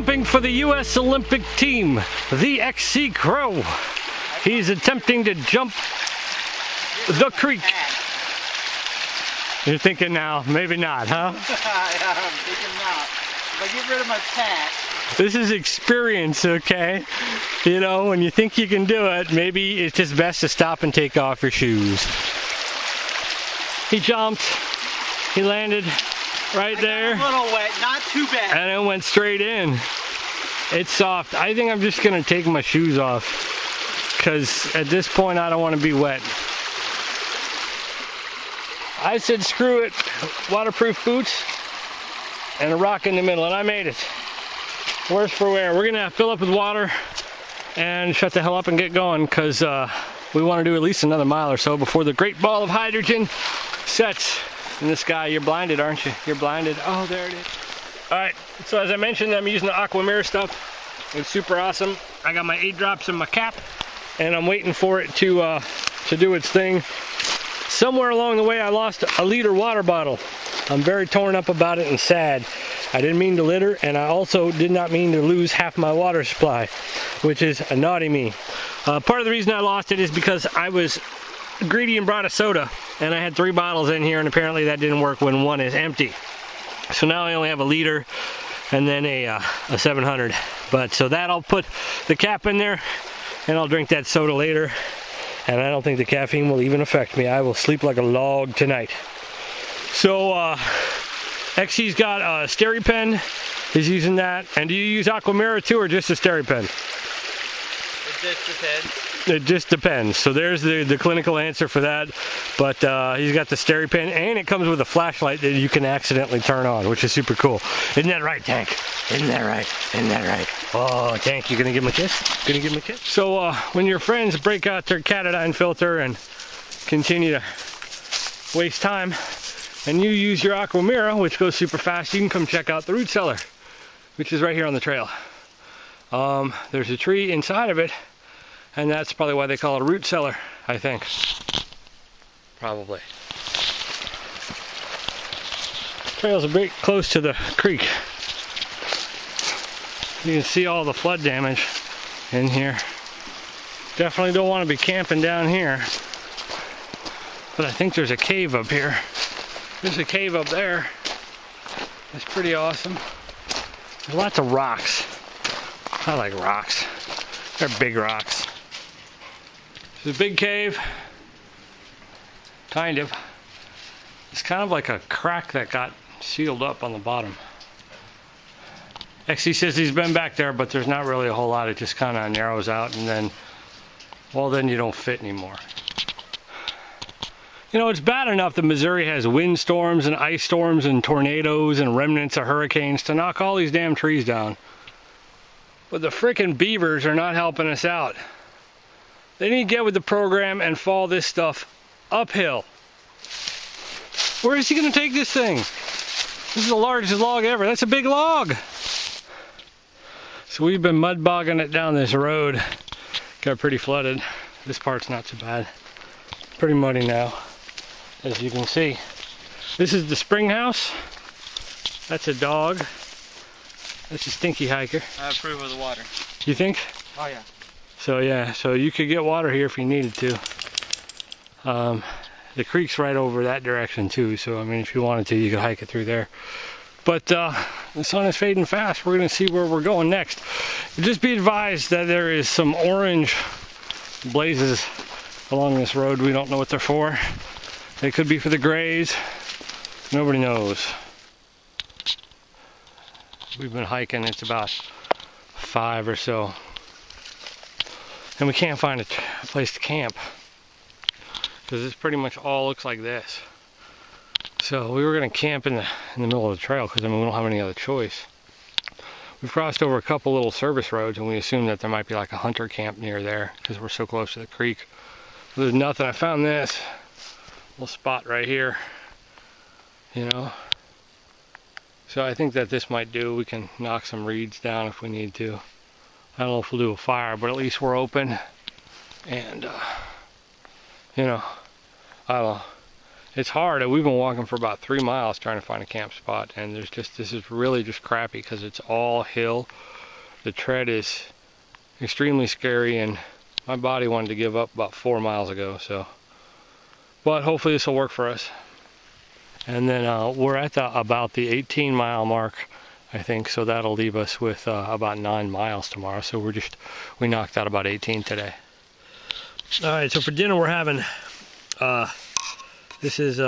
jumping for the U.S. Olympic team, the XC Crow. He's attempting to jump the creek. You're thinking now, maybe not, huh? I'm thinking not. If I get rid of my pack. This is experience, okay? You know, when you think you can do it, maybe it's just best to stop and take off your shoes. He jumped. He landed right there. A little wet, not too bad. And it went straight in. It's soft. I think I'm just going to take my shoes off, because at this point I don't want to be wet. I said screw it. Waterproof boots and a rock in the middle, and I made it. Worse for wear. We're going to fill up with water and shut the hell up and get going, because we want to do at least another mile or so before the great ball of hydrogen sets in the sky. You're blinded, aren't you? You're blinded. Oh, there it is. Alright, so as I mentioned, I'm using the Aquamira stuff. It's super awesome. I got my 8 drops in my cap, and I'm waiting for it to do its thing. Somewhere along the way, I lost a liter water bottle. I'm very torn up about it and sad. I didn't mean to litter, and I also did not mean to lose half my water supply, which is a naughty me. Part of the reason I lost it is because I was greedy and brought a soda, and I had 3 bottles in here, and apparently that didn't work when one is empty. So now I only have a liter and then a 700. But so that I'll put the cap in there, and I'll drink that soda later. And I don't think the caffeine will even affect me. I will sleep like a log tonight. So XC's got a SteriPen. He's using that. And do you use Aquamira too, or just a SteriPen? It just depends. It just depends. So there's the clinical answer for that. But he's got the SteriPen, and it comes with a flashlight that you can accidentally turn on, which is super cool. Isn't that right, Tank? Isn't that right? Isn't that right? Oh, Tank, you gonna give him a kiss? Gonna give him a kiss? So when your friends break out their Catadine filter and continue to waste time, and you use your Aquamira, which goes super fast, you can come check out the root cellar, which is right here on the trail. There's a tree inside of it, and that's probably why they call it a root cellar, I think. Probably. Trail's a bit close to the creek. You can see all the flood damage in here. Definitely don't want to be camping down here. But I think there's a cave up here. There's a cave up there. It's pretty awesome. There's lots of rocks. I like rocks. They're big rocks. It's a big cave. Kind of. It's kind of like a crack that got sealed up on the bottom. XC says he's been back there, but there's not really a whole lot. It just kind of narrows out, and then, well, then you don't fit anymore. You know, it's bad enough that Missouri has windstorms and ice storms and tornadoes and remnants of hurricanes to knock all these damn trees down. But the frickin' beavers are not helping us out. They need to get with the program and fall this stuff uphill. Where is he going to take this thing? This is the largest log ever. That's a big log. So we've been mud bogging it down this road. Got pretty flooded. This part's not so bad. Pretty muddy now, as you can see. This is the spring house. That's a dog. That's a stinky hiker. I approve of the water. You think? Oh yeah. So yeah, so you could get water here if you needed to. The creek's right over that direction too, so I mean if you wanted to, you could hike it through there. But the sun is fading fast. We're going to see where we're going next. Just be advised that there is some orange blazes along this road. We don't know what they're for. They could be for the grays. Nobody knows. We've been hiking. It's about 5 or so. And we can't find a place to camp, because this pretty much all looks like this. So we were going to camp in the middle of the trail, because I mean we don't have any other choice. We've crossed over a couple little service roads, and we assumed that there might be like a hunter camp near there because we're so close to the creek. But there's nothing. I found this little spot right here, you know. So I think that this might do. We can knock some reeds down if we need to. I don't know if we'll do a fire, but at least we're open. And you know, I don't know. It's hard. We've been walking for about 3 miles trying to find a camp spot, and this is really just crappy because it's all hill. The tread is extremely scary, and my body wanted to give up about 4 miles ago. So, but hopefully this will work for us. And then we're at about the 18-mile mark, I think. So that'll leave us with about 9 miles tomorrow. So we knocked out about 18 today. All right. So for dinner we're having. This is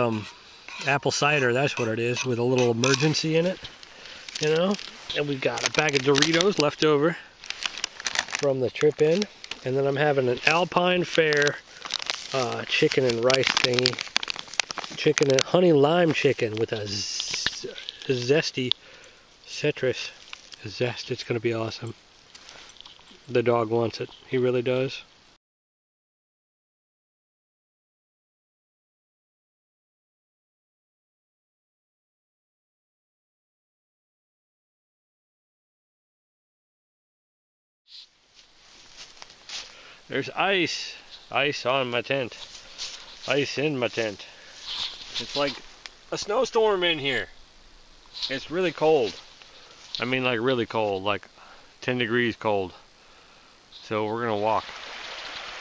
apple cider, that's what it is, with a little emergency in it, you know. And we've got a bag of Doritos left over from the trip in. And then I'm having an Alpine Fare chicken and rice thingy. Chicken and honey lime chicken with a zesty citrus zest. It's going to be awesome. The dog wants it. He really does. There's ice on my tent, ice in my tent. It's like a snowstorm in here. It's really cold. I mean, like really cold, like 10 degrees cold. So we're gonna walk.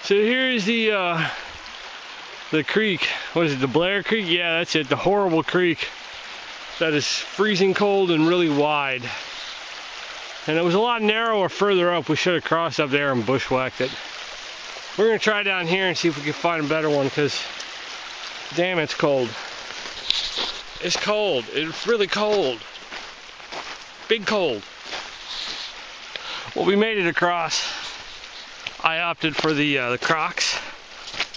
So here's the creek. What is it, the Blair Creek? Yeah, that's it, the horrible creek that is freezing cold and really wide. And it was a lot narrower further up. We should have crossed up there and bushwhacked it. We're gonna try down here and see if we can find a better one, because damn, it's cold. It's cold. It's really cold. Big cold. Well, we made it across. I opted for the Crocs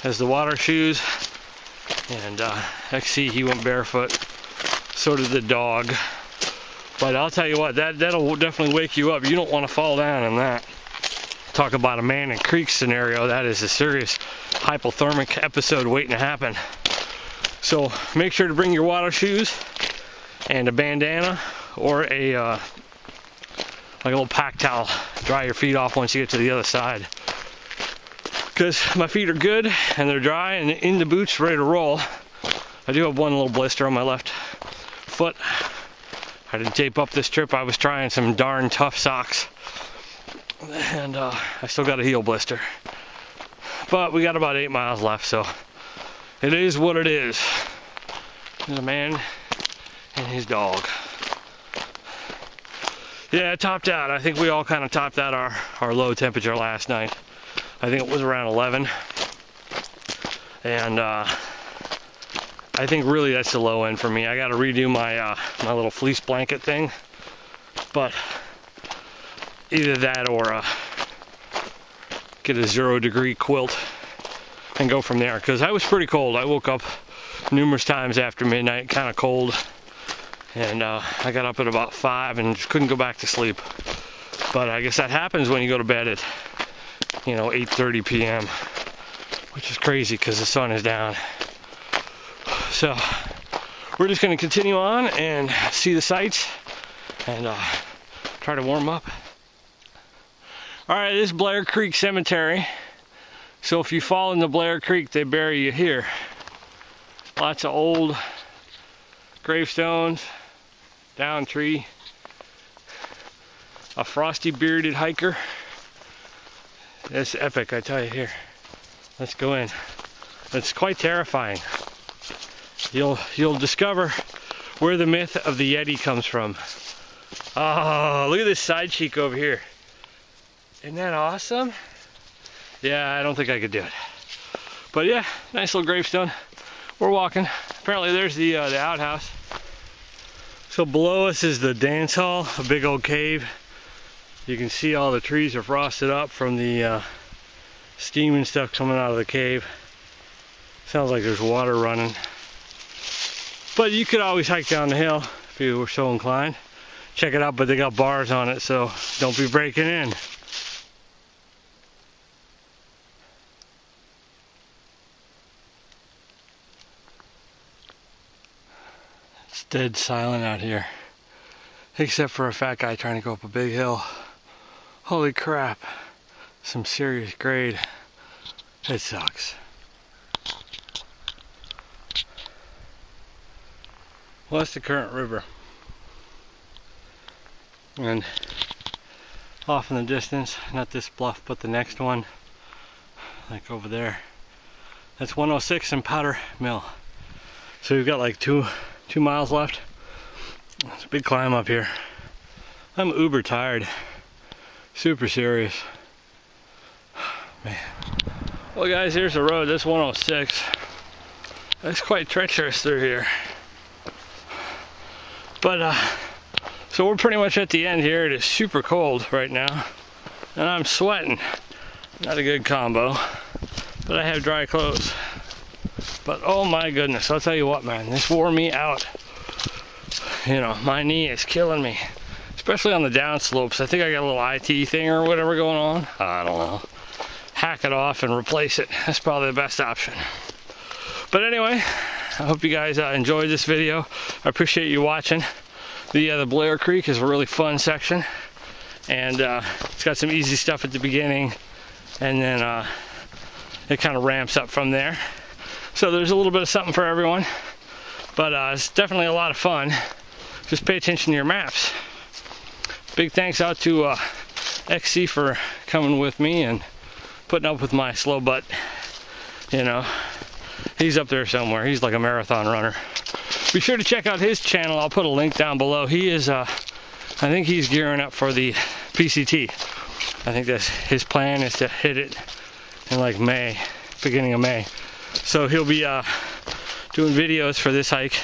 as the water shoes, and XC, he went barefoot. So did the dog. But I'll tell you what, that'll definitely wake you up. You don't want to fall down in that. Talk about a man in creek scenario. That is a serious hypothermic episode waiting to happen. So make sure to bring your water shoes and a bandana or a like a little pack towel. Dry your feet off once you get to the other side. Because my feet are good and they're dry and in the boots, ready to roll. I do have one little blister on my left foot. I didn't tape up this trip. I was trying some darn tough socks. And I still got a heel blister. But we got about 8 miles left, so it is what it is. There's a man and his dog. Yeah, it topped out. I think we all kind of topped out our low temperature last night. I think it was around 11. And I think really that's the low end for me. I got to redo my my little fleece blanket thing. But either that or get a 0-degree quilt and go from there, because I was pretty cold. I woke up numerous times after midnight, kind of cold, and I got up at about 5 and just couldn't go back to sleep. But I guess that happens when you go to bed at 8:30 p.m., which is crazy because the sun is down. So we're just going to continue on and see the sights and try to warm up. Alright, this is Blair Creek Cemetery. So if you fall in the Blair Creek, they bury you here. Lots of old gravestones, down tree, a frosty bearded hiker. It's epic, I tell you. Here, let's go in. It's quite terrifying. You'll discover where the myth of the Yeti comes from. Oh, look at this side cheek over here. Isn't that awesome? Yeah, I don't think I could do it. But yeah, nice little gravestone. We're walking. Apparently there's the outhouse. So below us is the dance hall, a big old cave. You can see all the trees are frosted up from the steam and stuff coming out of the cave. Sounds like there's water running. But you could always hike down the hill if you were so inclined. Check it out, but they got bars on it, so don't be breaking in. It's dead silent out here, except for a fat guy trying to go up a big hill. Holy crap, some serious grade. It sucks. Well, that's the current river. And off in the distance, not this bluff, but the next one, like over there, that's 106 and Powder Mill. So we've got like two miles left. It's a big climb up here. I'm uber tired. Super serious. Man. Well guys, here's the road. This 106. It's quite treacherous through here. But so we're pretty much at the end here. It is super cold right now, and I'm sweating. Not a good combo, but I have dry clothes. But oh my goodness, I'll tell you what, man, this wore me out. You know, my knee is killing me, especially on the down slopes. I think I got a little IT thing or whatever going on. I don't know. Hack it off and replace it. That's probably the best option. But anyway, I hope you guys enjoyed this video. I appreciate you watching. The Blair Creek is a really fun section, and it's got some easy stuff at the beginning, and then it kind of ramps up from there. So there's a little bit of something for everyone, but it's definitely a lot of fun. Just pay attention to your maps. Big thanks out to XC for coming with me and putting up with my slow butt. You know, he's up there somewhere. He's like a marathon runner. Be sure to check out his channel. I'll put a link down below. He is, I think he's gearing up for the PCT. I think that's his plan, is to hit it in like May, beginning of May. So he'll be doing videos for this hike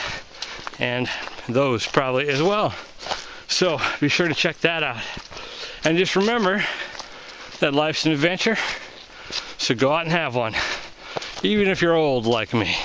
and those probably as well. So be sure to check that out. And just remember that life's an adventure, so go out and have one, even if you're old like me.